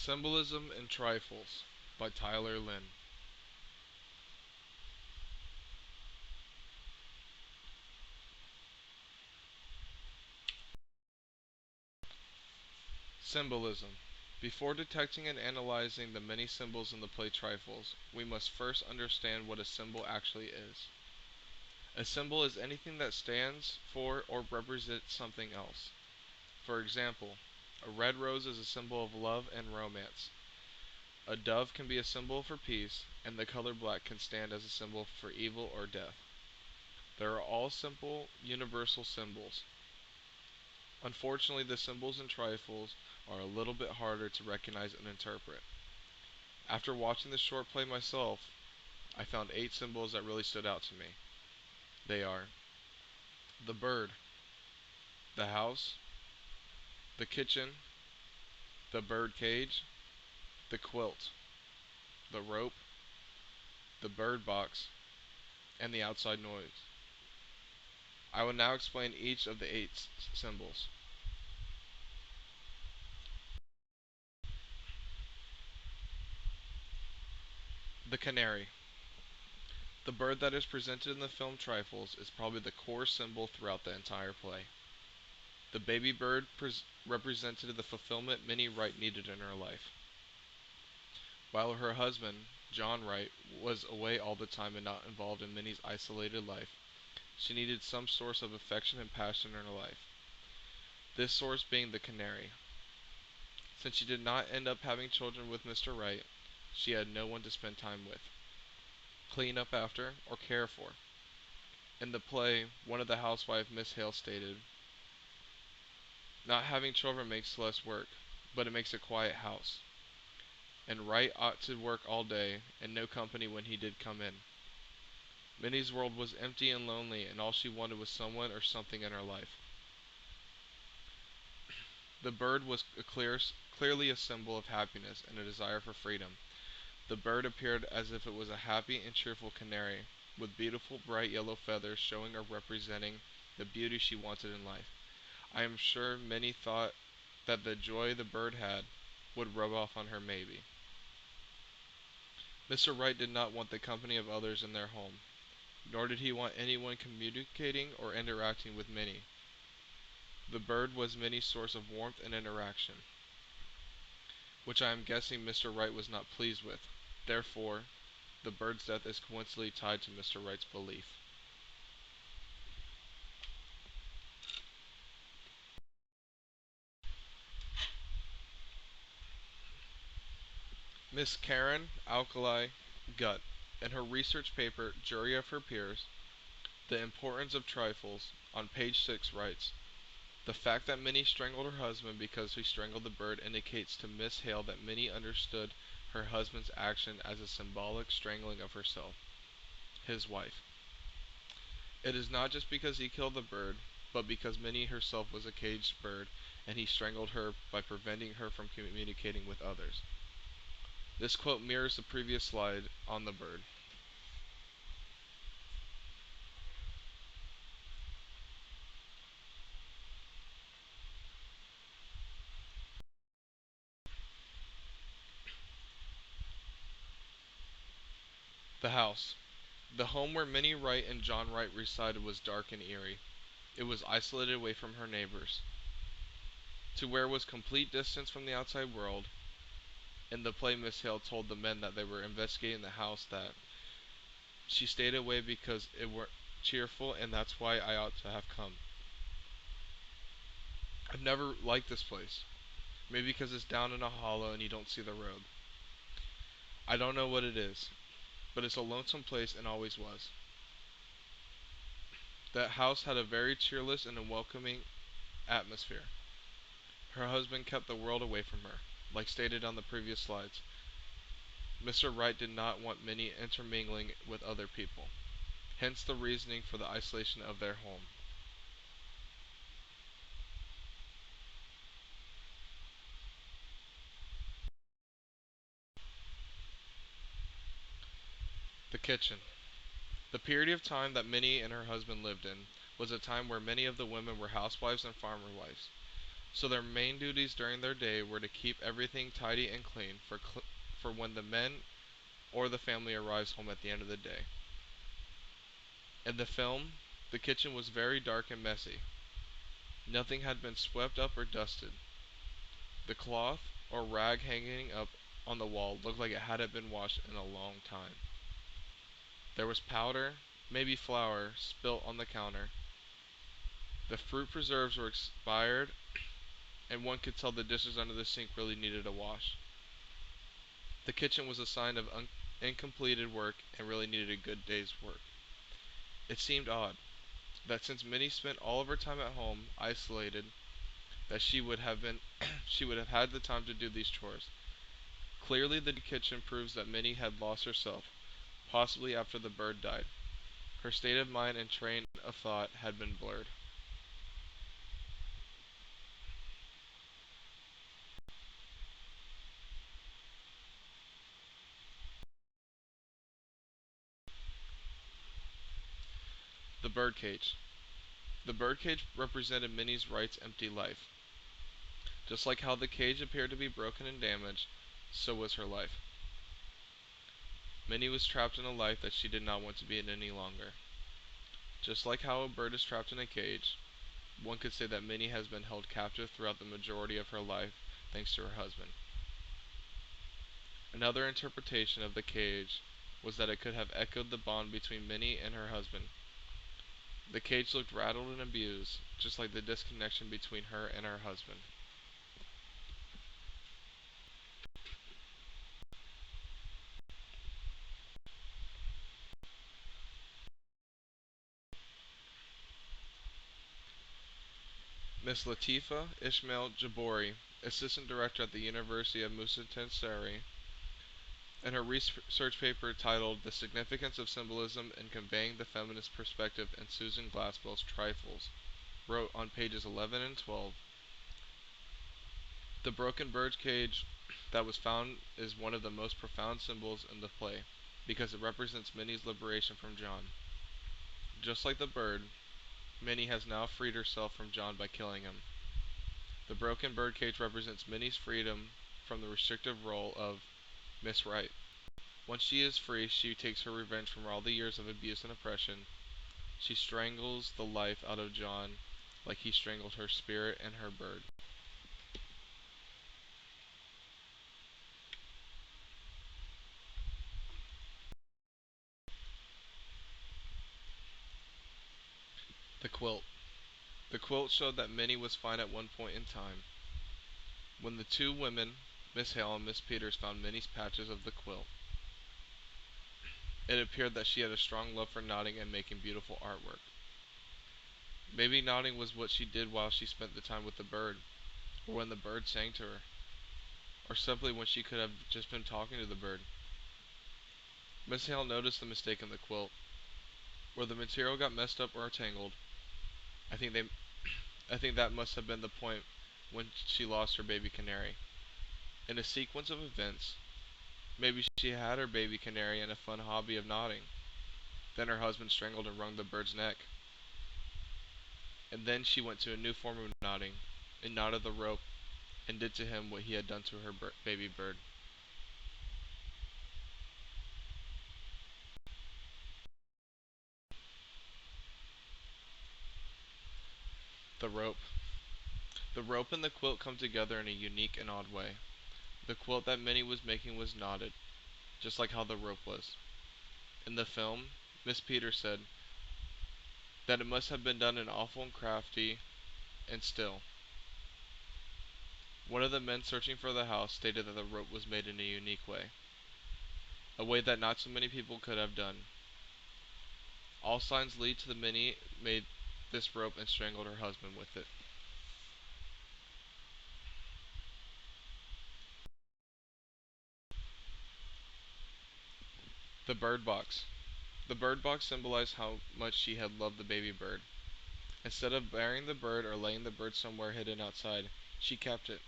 Symbolism in Trifles by Lynn. Symbolism. Before detecting and analyzing the many symbols in the play Trifles, we must first understand what a symbol actually is. A symbol is anything that stands for or represents something else. For example, a red rose is a symbol of love and romance. A dove can be a symbol for peace, and the color black can stand as a symbol for evil or death. They are all simple, universal symbols. Unfortunately, the symbols in Trifles are a little bit harder to recognize and interpret. After watching the short play myself, I found 8 symbols that really stood out to me. They are the bird, the house, the kitchen, the bird cage, the quilt, the rope, the bird box, and the outside noise. I will now explain each of the 8 symbols. The canary. The bird that is presented in the film Trifles is probably the core symbol throughout the entire play. The baby bird represented the fulfillment Minnie Wright needed in her life. While her husband, John Wright, was away all the time and not involved in Minnie's isolated life, she needed some source of affection and passion in her life. This source being the canary. Since she did not end up having children with Mr. Wright, she had no one to spend time with, clean up after, or care for. In the play, one of the housewives, Miss Hale, stated, "Not having children makes less work, but it makes a quiet house. And Wright ought to work all day, and no company when he did come in." Minnie's world was empty and lonely, and all she wanted was someone or something in her life. The bird was clearly a symbol of happiness and a desire for freedom. The bird appeared as if it was a happy and cheerful canary, with beautiful bright yellow feathers showing or representing the beauty she wanted in life. I am sure many thought that the joy the bird had would rub off on her maybe. Mr. Wright did not want the company of others in their home, nor did he want anyone communicating or interacting with Minnie. The bird was Minnie's source of warmth and interaction, which I am guessing Mr. Wright was not pleased with. Therefore, the bird's death is coincidentally tied to Mr. Wright's belief. Miss Karen Alkali Gutt, in her research paper Jury of Her Peers, The Importance of Trifles, on page 6 writes, "The fact that Minnie strangled her husband because he strangled the bird indicates to Miss Hale that Minnie understood her husband's action as a symbolic strangling of herself, his wife. It is not just because he killed the bird, but because Minnie herself was a caged bird, and he strangled her by preventing her from communicating with others." This quote mirrors the previous slide on the bird. The house. The home where Minnie Wright and John Wright resided was dark and eerie. It was isolated away from her neighbors, to where was complete distance from the outside world. In the play, Miss Hale told the men that they were investigating the house that she stayed away because it were cheerful, and that's why I ought to have come. I've never liked this place. Maybe because it's down in a hollow and you don't see the road. I don't know what it is, but it's a lonesome place and always was. That house had a very cheerless and unwelcoming atmosphere. Her husband kept the world away from her, like stated on the previous slides. Mr. Wright did not want Minnie intermingling with other people, hence the reasoning for the isolation of their home. The kitchen. The period of time that Minnie and her husband lived in was a time where many of the women were housewives and farmer wives. So their main duties during their day were to keep everything tidy and clean for when the men or the family arrives home at the end of the day. In the film, the kitchen was very dark and messy. Nothing had been swept up or dusted. The cloth or rag hanging up on the wall looked like it hadn't been washed in a long time. There was powder, maybe flour, spilt on the counter. The fruit preserves were expired, and one could tell the dishes under the sink really needed a wash. The kitchen was a sign of incompleted work and really needed a good day's work. It seemed odd that since Minnie spent all of her time at home, isolated, that she would have been she would have had the time to do these chores. Clearly the kitchen proves that Minnie had lost herself, possibly after the bird died. Her state of mind and train of thought had been blurred. The birdcage. The birdcage represented Minnie's right's empty life. Just like how the cage appeared to be broken and damaged, so was her life. Minnie was trapped in a life that she did not want to be in any longer. Just like how a bird is trapped in a cage, one could say that Minnie has been held captive throughout the majority of her life thanks to her husband. Another interpretation of the cage was that it could have echoed the bond between Minnie and her husband. The cage looked rattled and abused, just like the disconnection between her and her husband. Miss Latifa Ismail Jabori, assistant director at the University of Musatenseri, in her research paper titled The Significance of Symbolism in Conveying the Feminist Perspective in Susan Glaspell's Trifles, wrote on pages 11 and 12, the broken bird cage that was found is one of the most profound symbols in the play, because it represents Minnie's liberation from John. Just like the bird, Minnie has now freed herself from John by killing him. The broken birdcage represents Minnie's freedom from the restrictive role of Miss Right. Once she is free, she takes her revenge from all the years of abuse and oppression. She strangles the life out of John like he strangled her spirit and her bird. The quilt. The quilt showed that Minnie was fine at one point in time. When the two women, Miss Hale and Miss Peters, found Minnie's patches of the quilt, it appeared that she had a strong love for knotting and making beautiful artwork. Maybe knotting was what she did while she spent the time with the bird, or when the bird sang to her, or simply when she could have just been talking to the bird. Miss Hale noticed the mistake in the quilt. Where the material got messed up or tangled, I think they I think that must have been the point when she lost her baby canary. In a sequence of events, maybe she had her baby canary and a fun hobby of knotting. Then her husband strangled and wrung the bird's neck. And then she went to a new form of knotting, and knotted the rope, and did to him what he had done to her baby bird. The rope. The rope and the quilt come together in a unique and odd way. The quilt that Minnie was making was knotted, just like how the rope was. In the film, Miss Peters said that it must have been done in awful and crafty and still. One of the men searching for the house stated that the rope was made in a unique way, a way that not so many people could have done. All signs lead to the Minnie made this rope and strangled her husband with it. The bird box. The bird box symbolized how much she had loved the baby bird. Instead of burying the bird or laying the bird somewhere hidden outside, she kept it.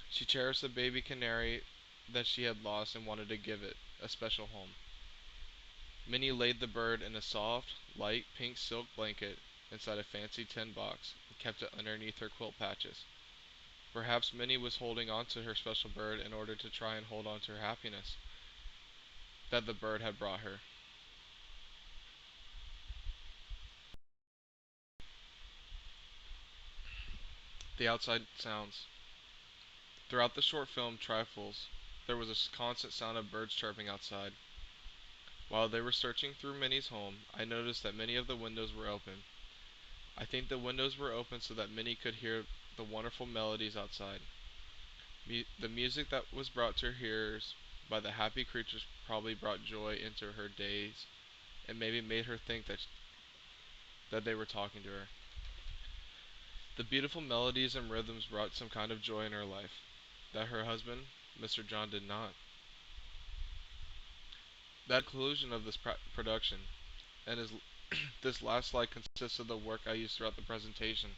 She cherished the baby canary that she had lost and wanted to give it a special home. Minnie laid the bird in a soft, light pink silk blanket inside a fancy tin box and kept it underneath her quilt patches. Perhaps Minnie was holding on to her special bird in order to try and hold on to her happiness that the bird had brought her. The outside sounds. Throughout the short film Trifles, there was a constant sound of birds chirping outside. While they were searching through Minnie's home, I noticed that many of the windows were open. I think the windows were open so that Minnie could hear the wonderful melodies outside. The music that was brought to her ears by the happy creatures probably brought joy into her days and maybe made her think that they were talking to her. The beautiful melodies and rhythms brought some kind of joy in her life that her husband, Mr. John, did not. That conclusion of this production, and this last slide consists of the work I used throughout the presentation.